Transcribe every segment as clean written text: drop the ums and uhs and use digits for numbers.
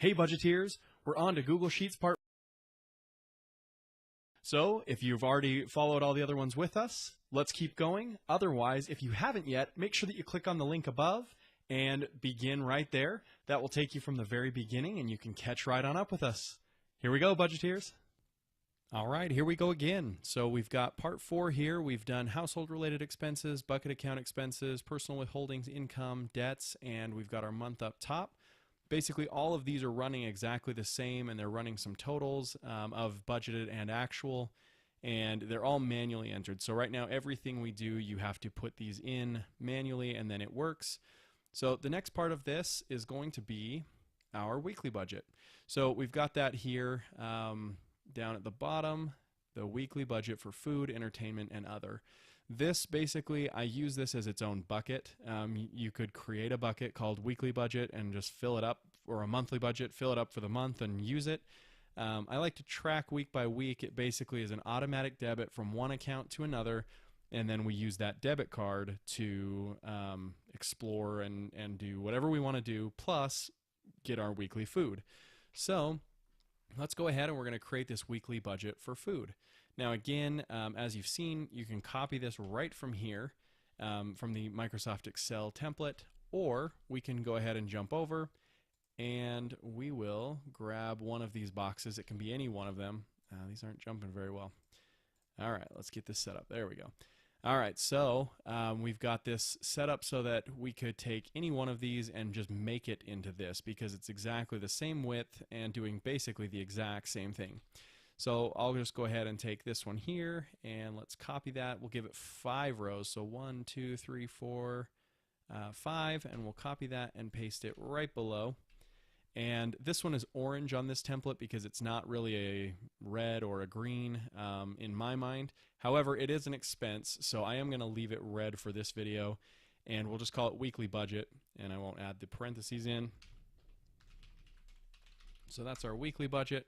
Hey Budgeteers, we're on to Google Sheets part. So if you've already followed all the other ones with us, let's keep going. Otherwise, if you haven't yet, make sure that you click on the link above and begin right there. That will take you from the very beginning and you can catch right on up with us. Here we go, Budgeteers. All right, here we go again. So we've got part 4 here. We've done household related expenses, bucket account expenses, personal withholdings, income, debts, and we've got our month up top. Basically, all of these are running exactly the same, and they're running some totals of budgeted and actual, and they're all manually entered. So right now, everything we do, you have to put these in manually, and then it works. So the next part of this is going to be our weekly budget. So we've got that here down at the bottom, the weekly budget for food, entertainment, and other. This basically, I use this as its own bucket. You could create a bucket called weekly budget and just fill it up, or a monthly budget, fill it up for the month and use it. I like to track week by week. It basically is an automatic debit from one account to another, and then we use that debit card to explore and do whatever we want to do, plus get our weekly food. So let's go ahead and we're going to create this weekly budget for food. Now again, as you've seen, you can copy this right from here, from the Microsoft Excel template, or we can go ahead and jump over and we will grab one of these boxes. It can be any one of them. These aren't jumping very well. All right, let's get this set up. There we go. All right, so we've got this set up so that we could take any one of these and just make it into this, because it's exactly the same width and doing basically the exact same thing. So I'll just go ahead and take this one here and let's copy that. We'll give it 5 rows. So 1, 2, 3, 4, 5, and we'll copy that and paste it right below. And this one is orange on this template because it's not really a red or a green in my mind. However, it is an expense, so I am going to leave it red for this video, and we'll just call it weekly budget, and I won't add the parentheses in. So that's our weekly budget.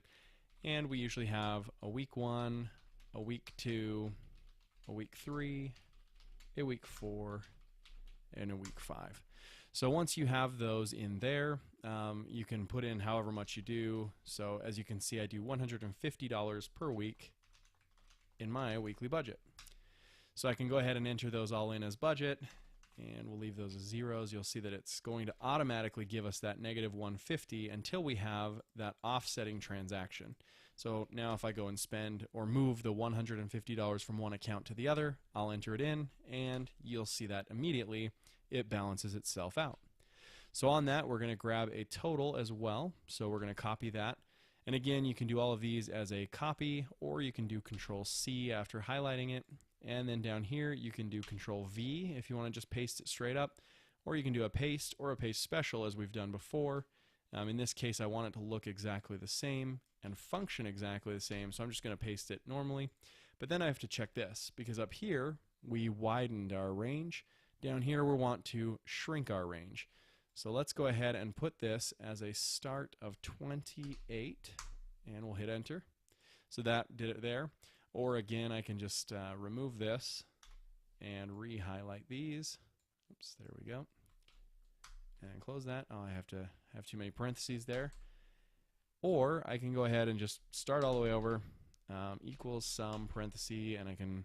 And we usually have a week 1, a week 2, a week 3, a week 4, and a week 5. So once you have those in there, you can put in however much you do. So as you can see, I do $150 per week in my weekly budget. So I can go ahead and enter those all in as budget, and we'll leave those as zeros. You'll see that it's going to automatically give us that negative 150 until we have that offsetting transaction. So now if I go and spend or move the $150 from one account to the other, I'll enter it in, and you'll see that immediately it balances itself out. So on that, we're going to grab a total as well. So we're going to copy that. And again, you can do all of these as a copy, or you can do Control C after highlighting it. And then down here, you can do Control V if you want to just paste it straight up, or you can do a paste or a paste special as we've done before. In this case, I want it to look exactly the same and function exactly the same, so I'm just going to paste it normally. But then I have to check this, because up here, we widened our range. Down here, we want to shrink our range. So let's go ahead and put this as a start of 28, and we'll hit enter. So that did it there. Or again, I can just remove this and re-highlight these. Oops, there we go. And close that. Oh, I have to have too many parentheses there. Or I can go ahead and just start all the way over, equals some parenthesis, and I can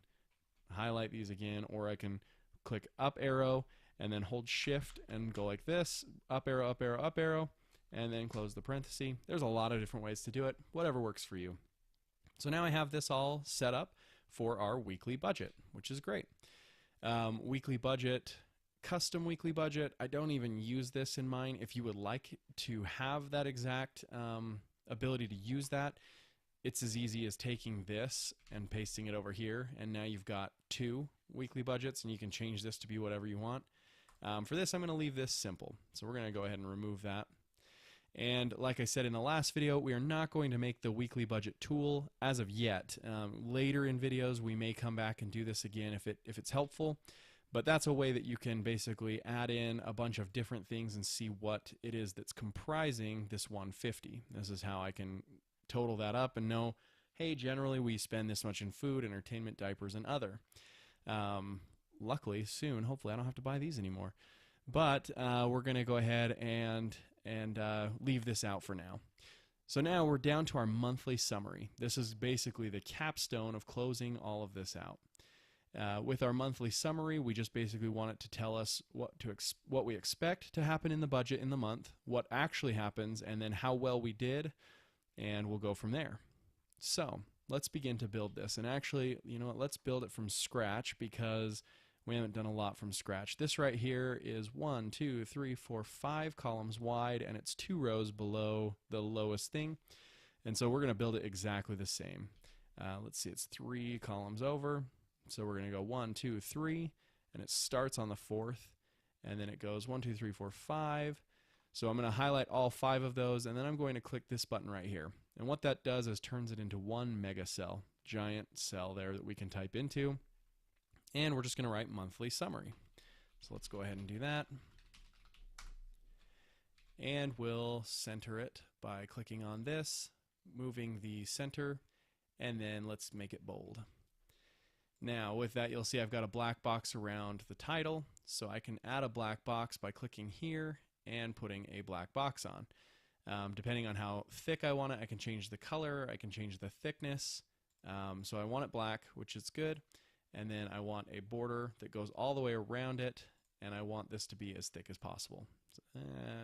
highlight these again, or I can click up arrow and then hold shift and go like this, up arrow, up arrow, up arrow, and then close the parenthesis. There's a lot of different ways to do it, whatever works for you. So now I have this all set up for our weekly budget, which is great. Weekly budget, custom weekly budget, I don't even use this in mine. If you would like to have that exact ability to use that, it's as easy as taking this and pasting it over here, and now you've got 2 weekly budgets, and you can change this to be whatever you want. For this, I'm going to leave this simple. So we're going to go ahead and remove that. And like I said in the last video, we are not going to make the weekly budget tool as of yet. Later in videos, we may come back and do this again if it's helpful. But that's a way that you can basically add in a bunch of different things and see what it is that's comprising this 150. This is how I can total that up and know, hey, generally we spend this much in food, entertainment, diapers, and other. Luckily, soon, hopefully I don't have to buy these anymore. But we're going to go ahead and and leave this out for now. So now we're down to our monthly summary. This is basically the capstone of closing all of this out. With our monthly summary, we just basically want it to tell us what we expect to happen in the budget in the month, what actually happens, and then how well we did, and we'll go from there. So let's begin to build this. And actually, you know what, let's build it from scratch because we haven't done a lot from scratch. This right here is 1, 2, 3, 4, 5 columns wide, and it's 2 rows below the lowest thing. And so we're going to build it exactly the same. Let's see, it's 3 columns over. So we're going to go 1, 2, 3, and it starts on the 4th, and then it goes 1, 2, 3, 4, 5. So I'm going to highlight all 5 of those, and then I'm going to click this button right here. And what that does is turns it into one mega cell, giant cell there that we can type into. And we're just going to write monthly summary. So let's go ahead and do that. And we'll center it by clicking on this, moving the center, and then let's make it bold. Now with that, you'll see I've got a black box around the title, so I can add a black box by clicking here and putting a black box on. Depending on how thick I want it, I can change the color, I can change the thickness. So I want it black, which is good, and then I want a border that goes all the way around it, and I want this to be as thick as possible. So,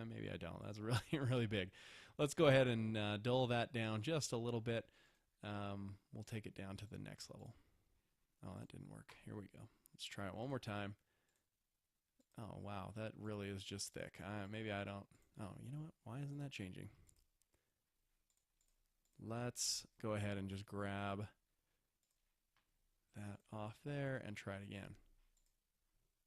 maybe I don't, that's really, really big. Let's go ahead and dull that down just a little bit. We'll take it down to the next level. Oh, that didn't work. Here we go. Let's try it one more time. Oh, wow, that really is just thick. Maybe I don't. Oh, you know what? Why isn't that changing? Let's go ahead and just grab that off there and try it again.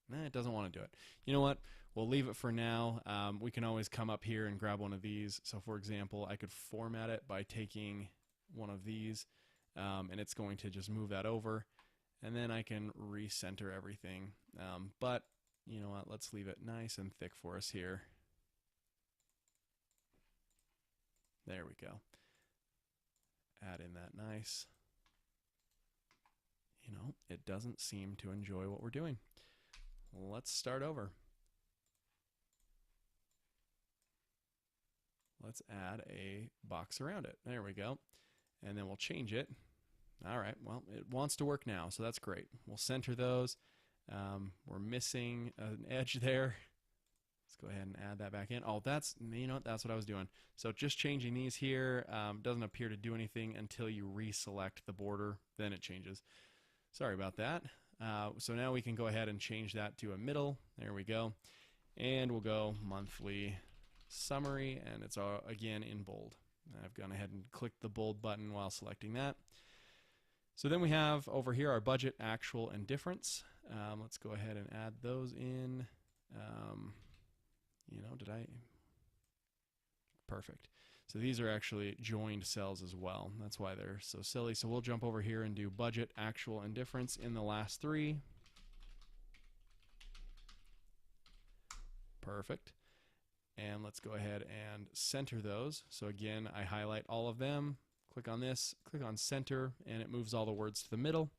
Nah, it doesn't want to do it. You know what? We'll leave it for now. We can always come up here and grab one of these. So, for example, I could format it by taking one of these, and it's going to just move that over. And then I can recenter everything. But you know what? Let's leave it nice and thick for us here. There we go. Add in that nice. You know, it doesn't seem to enjoy what we're doing. Let's start over. Let's add a box around it. There we go. And then we'll change it. All right, well, it wants to work now, so that's great. We'll center those. We're missing an edge there. Let's go ahead and add that back in. Oh, that's, you know, that's what I was doing. So just changing these here doesn't appear to do anything until you reselect the border. Then it changes. Sorry about that. So now we can go ahead and change that to a middle. There we go. And we'll go monthly summary, and it's again in bold. I've gone ahead and clicked the bold button while selecting that. So then we have over here our budget, actual, and difference. Let's go ahead and add those in. You know, Perfect. So these are actually joined cells as well. That's why they're so silly. So we'll jump over here and do budget, actual, and difference in the last 3. Perfect. And let's go ahead and center those. So again, I highlight all of them. Click on this, click on center, and it moves all the words to the middle.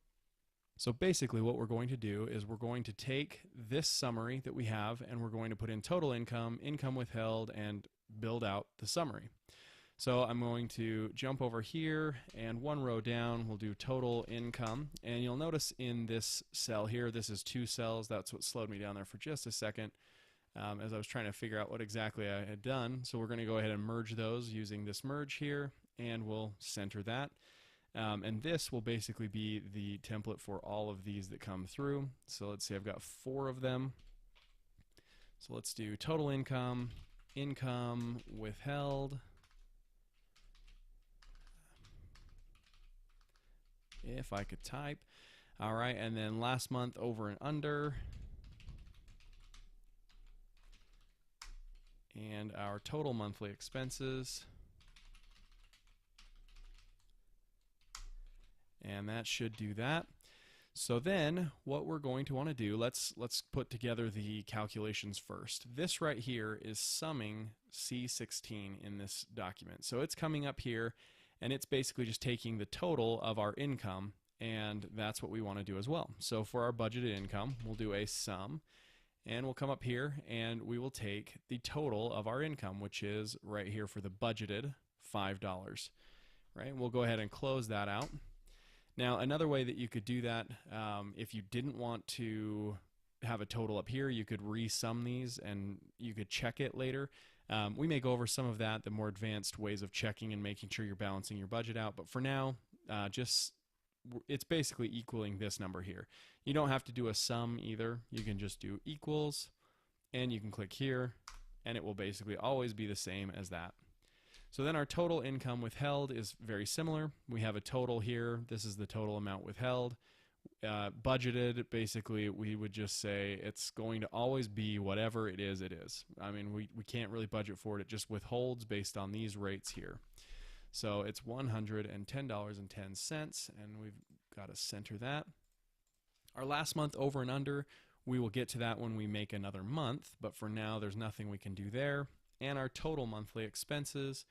So basically what we're going to do is we're going to take this summary that we have and we're going to put in total income, income withheld, and build out the summary. So I'm going to jump over here, and 1 row down we'll do total income, and you'll notice in this cell here, this is 2 cells. That's what slowed me down there for just a second as I was trying to figure out what exactly I had done. So we're going to go ahead and merge those using this merge here, and we'll center that. And this will basically be the template for all of these that come through. So let's see, I've got 4 of them. So let's do total income, income withheld, if I could type. All right, and then last month over and under, and our total monthly expenses. And that should do that. So then what we're going to want to do, let's put together the calculations first. This right here is summing C16 in this document. So it's coming up here, and it's basically just taking the total of our income, and that's what we want to do as well. So for our budgeted income, we'll do a sum, And we'll come up here and we will take the total of our income, which is right here for the budgeted $5. Right? We'll go ahead and close that out. Now, another way that you could do that, if you didn't want to have a total up here, you could resum these and you could check it later. We may go over some of that, the more advanced ways of checking and making sure you're balancing your budget out. But for now, it's basically equaling this number here. You don't have to do a sum either. You can just do equals, and you can click here, and it will basically always be the same as that. So then our total income withheld is very similar. We have a total here. This is the total amount withheld. Budgeted, basically, we would just say it's going to always be whatever it is, it is. I mean, we can't really budget for it. It just withholds based on these rates here. So it's $110.10, and we've got to center that. Our last month over and under, we will get to that when we make another month, but for now there's nothing we can do there. And our total monthly expenses,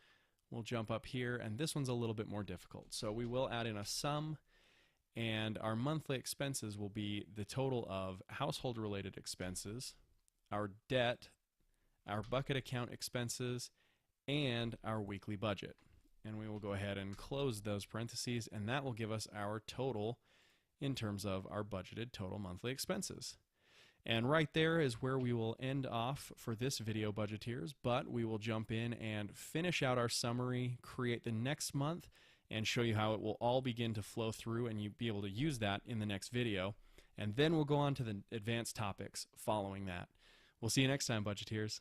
we'll jump up here, and this one's a little bit more difficult. So we will add in a sum, and our monthly expenses will be the total of household related expenses, our debt, our bucket account expenses, and our weekly budget. And we will go ahead and close those parentheses, and that will give us our total in terms of our budgeted total monthly expenses. And right there is where we will end off for this video, budgeteers, but we will jump in and finish out our summary, create the next month, and show you how it will all begin to flow through, and you'll be able to use that in the next video. And then we'll go on to the advanced topics following that. We'll see you next time, budgeteers.